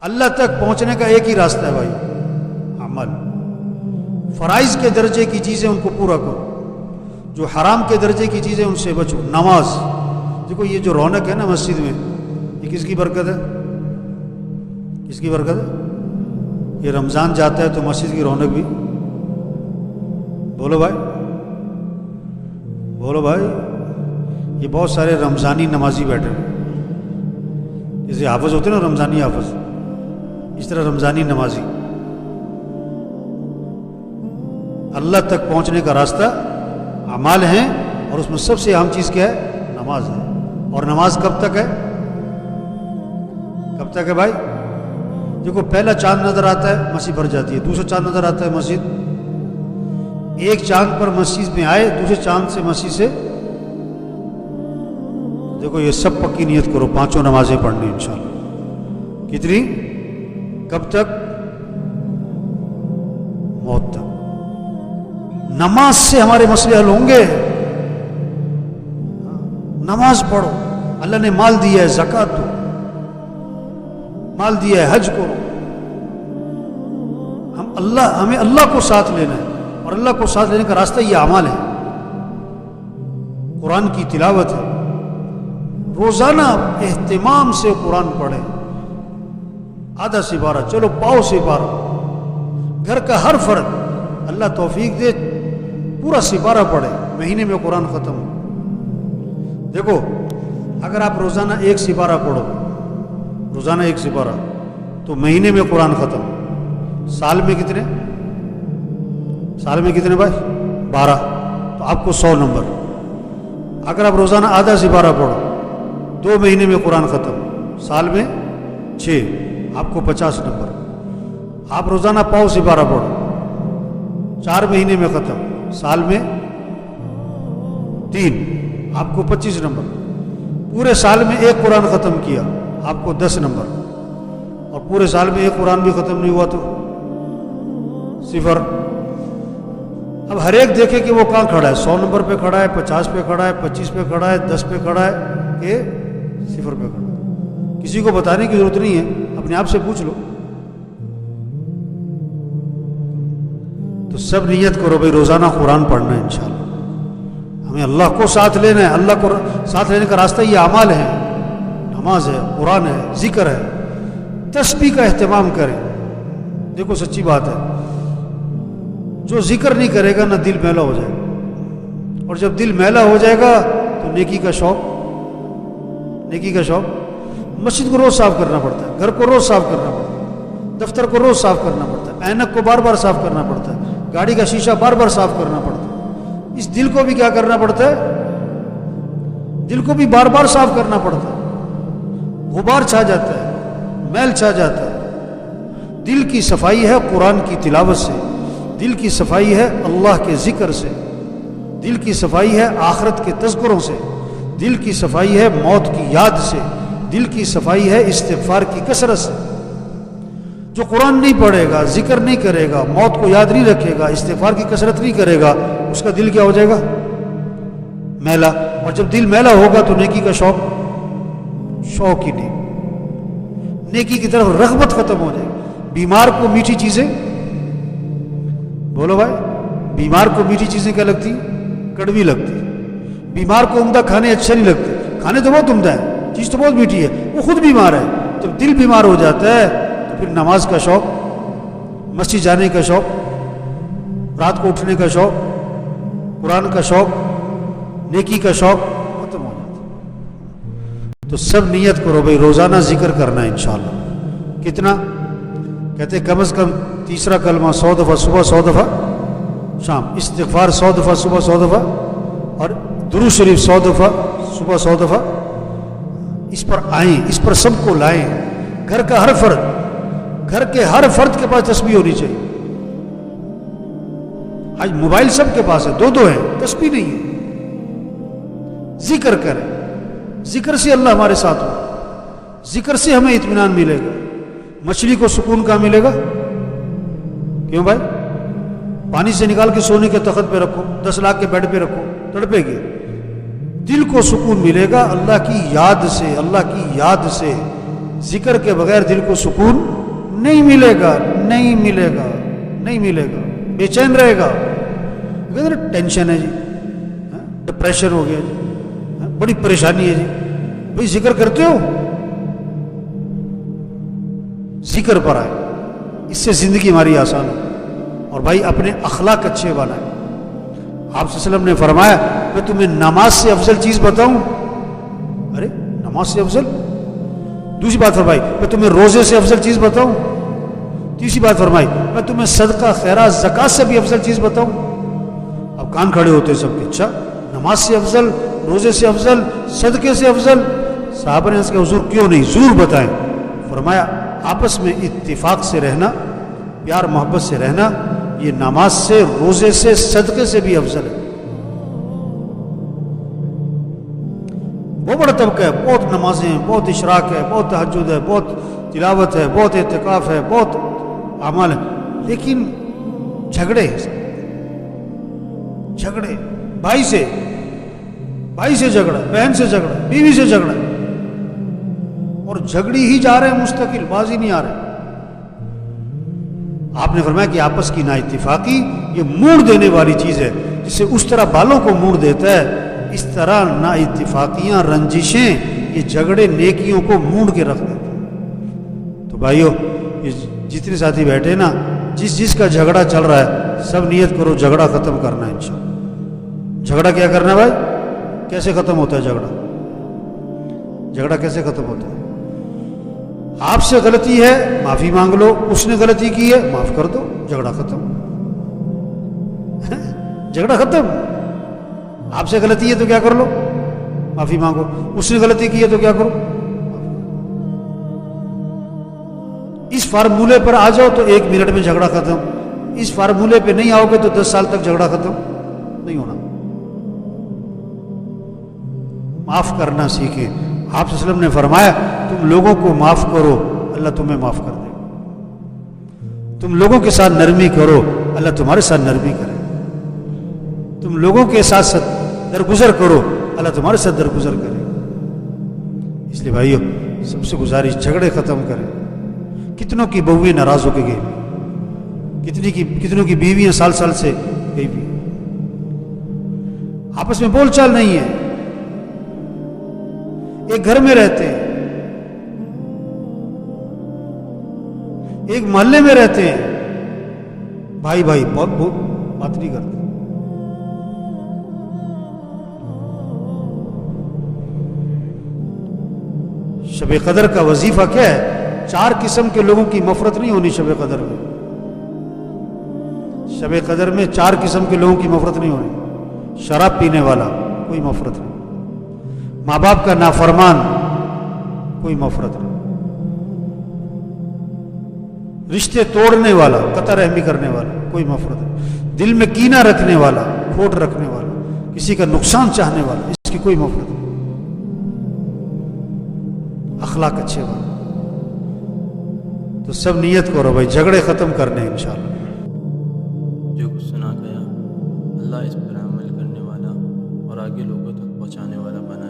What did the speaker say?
اللہ تک پہنچنے کا ایک ہی راستہ ہے بھائی، عمل۔ فرائض کے درجے کی چیزیں ان کو پورا کرو، جو حرام کے درجے کی چیزیں ان سے بچو۔ نماز، دیکھو یہ جو رونق ہے نا مسجد میں، یہ کس کی برکت ہے؟ کس کی برکت ہے؟ یہ رمضان جاتا ہے تو مسجد کی رونق بھی، بولو بھائی، بولو بھائی، یہ بہت سارے رمضانی نمازی بیٹھے ہیں، جیسے حافظ ہوتے ہیں نا، رمضانی حافظ، اس طرح رمضانی نمازی۔ اللہ تک پہنچنے کا راستہ اعمال ہیں، اور اس میں سب سے اہم چیز کیا ہے؟ نماز ہے۔ اور نماز کب تک ہے؟ کب تک ہے بھائی؟ دیکھو پہلا چاند نظر آتا ہے مسجد بھر جاتی ہے، دوسرا چاند نظر آتا ہے مسجد، ایک چاند پر مسجد میں آئے، دوسرے چاند سے مسجد سے، دیکھو یہ سب پکی نیت کرو، 5 نمازیں پڑھنی انشاءاللہ۔ کتنی؟ کب تک؟ موت تک۔ نماز سے ہمارے مسئلے حل ہوں گے۔ نماز پڑھو، اللہ نے مال دیا ہے، زکوٰۃ دو، مال دیا ہے، حج کرو۔ ہمیں اللہ کو ساتھ لینا ہے، اور اللہ کو ساتھ لینے کا راستہ یہ اعمال ہے، قرآن کی تلاوت ہے۔ روزانہ اہتمام سے قرآن پڑھیں، آدھا سپارہ، چلو پاؤ سپارہ، گھر کا ہر فرد اللہ توفیق دے پورا سپارہ پڑھے، مہینے میں قرآن ختم ہو۔ دیکھو اگر آپ روزانہ 1 سپارہ پڑھو، روزانہ 1 سپارہ، تو مہینے میں قرآن ختم۔ سال میں کتنے؟ سال میں کتنے بھائی؟ 12، تو آپ کو 100 نمبر۔ اگر آپ روزانہ آدھا سپارہ پڑھو، 2 مہینے میں قرآن ختم، سال میں 6، آپ کو 50 نمبر۔ آپ روزانہ پاؤ سپارہ پڑھو، 4 مہینے میں ختم، سال میں 3، آپ کو 25 نمبر۔ پورے سال میں 1 قرآن ختم کیا، آپ کو 10 نمبر، اور پورے سال میں 1 قرآن بھی ختم نہیں ہوا تو 0۔ اب ہر ایک دیکھے کہ وہ کہاں کھڑا ہے، 100 نمبر پہ کھڑا ہے، 50 پہ کھڑا ہے، 25 پہ کھڑا ہے، 10 پہ کھڑا ہے کہ 0 پہ کھڑا ہے۔ کسی کو بتانے کی ضرورت نہیں ہے، اپنے آپ سے پوچھ لو۔ تو سب نیت کرو بھائی روزانہ قرآن پڑھنا ہے انشاءاللہ، ہمیں اللہ کو ساتھ لینا ہے۔ اللہ کو ساتھ لینے کا راستہ یہ اعمال ہے، نماز ہے، قرآن ہے، ذکر ہے، تسبیح کا اہتمام کریں۔ دیکھو سچی بات ہے، جو ذکر نہیں کرے گا نہ دل میلا ہو جائے گا، اور جب دل میلا ہو جائے گا تو نیکی کا شوق، نیکی کا شوق۔ مسجد کو روز صاف کرنا پڑتا ہے، گھر کو روز صاف کرنا پڑتا ہے، دفتر کو روز صاف کرنا پڑتا ہے، اینک کو بار بار صاف کرنا پڑتا ہے، گاڑی کا شیشہ بار بار صاف کرنا پڑتا ہے۔ اس دل کو بھی کیا کرنا پڑتا ہے؟ دل کو بھی بار بار صاف کرنا پڑتا ہے، غبار چھا جاتا ہے، میل چھا جاتا ہے۔ دل کی صفائی ہے قرآن کی تلاوت سے، دل کی صفائی ہے اللہ کے ذکر سے، دل کی صفائی ہے آخرت کے تذکروں سے، دل کی صفائی ہے موت کی یاد سے، دل کی صفائی ہے استغفار کی کثرت سے۔ جو قرآن نہیں پڑھے گا، ذکر نہیں کرے گا، موت کو یاد نہیں رکھے گا، استغفار کی کثرت نہیں کرے گا، اس کا دل کیا ہو جائے گا؟ میلا۔ اور جب دل میلا ہوگا تو نیکی کا شوق ہی نہیں، نیکی کی طرف رغبت ختم ہو جائے گی۔ بیمار کو میٹھی چیزیں، بولو بھائی، بیمار کو میٹھی چیزیں کیا لگتی؟ کڑوی لگتی۔ بیمار کو عمدہ کھانے اچھے نہیں لگتے، کھانے تو بہت عمدہ ہے، چیز تو بہت میٹھی ہے، وہ خود بیمار ہے۔ جب دل بیمار ہو جاتا ہے تو پھر نماز کا شوق، مسجد جانے کا شوق، رات کو اٹھنے کا شوق، قرآن کا شوق، نیکی کا شوق ختم ہو جاتا ہے۔ تو سب نیت کرو بھائی روزانہ ذکر کرنا ہے انشاءاللہ۔ کتنا؟ کہتے کم از کم تیسرا کلمہ 100 دفعہ صبح، 100 دفعہ شام، استغفار 100 دفعہ صبح، 100 دفعہ، اور درود شریف 100 دفعہ صبح، 100 دفعہ۔ اس پر آئیں، اس پر سب کو لائیں۔ گھر کا ہر فرد، گھر کے ہر فرد کے پاس تسبیح ہونی چاہیے۔ آج موبائل سب کے پاس ہے، 2 ہیں، تسبیح نہیں ہے۔ ذکر کریں، ذکر سے اللہ ہمارے ساتھ ہو، ذکر سے ہمیں اطمینان ملے گا۔ مچھلی کو سکون کہاں ملے گا؟ کیوں بھائی؟ پانی سے نکال کے سونے کے تخت پہ رکھو، 10 لاکھ کے بیڈ پہ رکھو، تڑپے گی۔ دل کو سکون ملے گا اللہ کی یاد سے، اللہ کی یاد سے، ذکر کے بغیر دل کو سکون نہیں ملے گا، نہیں ملے گا، نہیں ملے گا، بے چین رہے گا. ٹینشن ہے جی، ڈپریشن ہو گیا جی، بڑی پریشانی ہے جی. بھئی ذکر کرتے ہو؟ ذکر پر آئے، اس سے زندگی ہماری آسان ہے. اور بھائی اپنے اخلاق اچھے بنائے. آپ صلی اللہ علیہ وسلم نے فرمایا میں تمہیں نماز سے افضل چیز بتاؤں؟ ارے نماز سے افضل؟ دوسری بات فرمائی میں تمہیں روزے سے افضل چیز بتاؤں؟ تیسری بات فرمائی میں تمہیں صدقہ خیرات زکوٰۃ سے بھی افضل چیز بتاؤں؟ اب کان کھڑے ہوتے سب کے. اچھا نماز سے افضل، روزے سے افضل، صدقے سے افضل؟ صحابہ نے اس کے حضور کیوں نہیں، ضرور بتائیں. فرمایا آپس میں اتفاق سے رہنا، پیار محبت سے رہنا، یہ نماز سے، روزے سے، صدقے سے بھی افضل ہے. بہت بڑا طبقہ ہے، بہت نمازیں ہیں، بہت اشراق ہے، بہت تہجد ہے، بہت تلاوت ہے، بہت اعتکاف ہے، بہت اعمال ہے، لیکن جھگڑے جھگڑے، بھائی سے جھگڑا، بہن سے جھگڑا، بیوی سے جھگڑا، اور جھگڑی ہی جا رہے ہیں مستقل، باز ہی نہیں آ رہے. آپ نے فرمایا کہ آپس کی نا اتفاقی یہ موڑ دینے والی چیز ہے. جسے اس طرح بالوں کو موڑ دیتا ہے، اس طرح نا اتفاقیاں، رنجشیں، یہ جھگڑے نیکیوں کو موڑ کے رکھ دیتے ہیں. تو بھائیو یہ جتنے ساتھی بیٹھے نا، جس کا جھگڑا چل رہا ہے، سب نیت کرو جھگڑا ختم کرنا ہے انشاءاللہ. جھگڑا کیا کرنا ہے بھائی؟ کیسے ختم ہوتا ہے جھگڑا کیسے ختم ہوتا ہے؟ آپ سے غلطی ہے معافی مانگ لو، اس نے غلطی کی ہے معاف کر دو، جھگڑا ختم. جھگڑا ختم. آپ سے غلطی ہے تو کیا کر لو؟ معافی مانگو. اس نے غلطی کی ہے تو کیا کرو؟ اس فارمولے پر آ جاؤ تو 1 منٹ میں جھگڑا ختم. اس فارمولے پہ نہیں آؤ گے تو 10 سال تک جھگڑا ختم نہیں ہونا. معاف کرنا سیکھیں. آپ صلی اللہ علیہ وسلم نے فرمایا تم لوگوں کو معاف کرو، اللہ تمہیں معاف کر دے. تم لوگوں کے ساتھ نرمی کرو، اللہ تمہارے ساتھ نرمی کرے. تم لوگوں کے ساتھ درگزر کرو، اللہ تمہارے ساتھ درگزر کرے. اس لیے بھائیو سب سے گزارش، جھگڑے ختم کریں. کتنوں کی بہویں ناراض ہو کے گئی، کتنوں کی بیویاں سال سے گئی بھی، آپس میں بول چال نہیں ہے. ایک گھر میں رہتے ہیں، ایک محلے میں رہتے ہیں، بھائی بہت بات نہیں کرتے. شب قدر کا وظیفہ کیا ہے؟ 4 قسم کے لوگوں کی مغفرت نہیں ہونی شب قدر میں. شب قدر میں 4 قسم کے لوگوں کی مغفرت نہیں ہونی. شراب پینے والا کوئی مغفرت نہیں، ماں باپ کا نافرمان کوئی مغفرت نہیں، رشتے توڑنے والا، قطع رحمی کرنے والا کوئی مغفرت نہیں، دل میں کینہ رکھنے والا، کھوٹ رکھنے والا، کسی کا نقصان چاہنے والا، اس کی کوئی مغفرت نہیں. اخلاق اچھے بن. تو سب نیت کرو بھائی جھگڑے ختم کرنے انشاءاللہ. جو کچھ سنا گیا اللہ اس پر عمل کرنے والا اور آگے لوگوں تک پہنچانے والا بنا.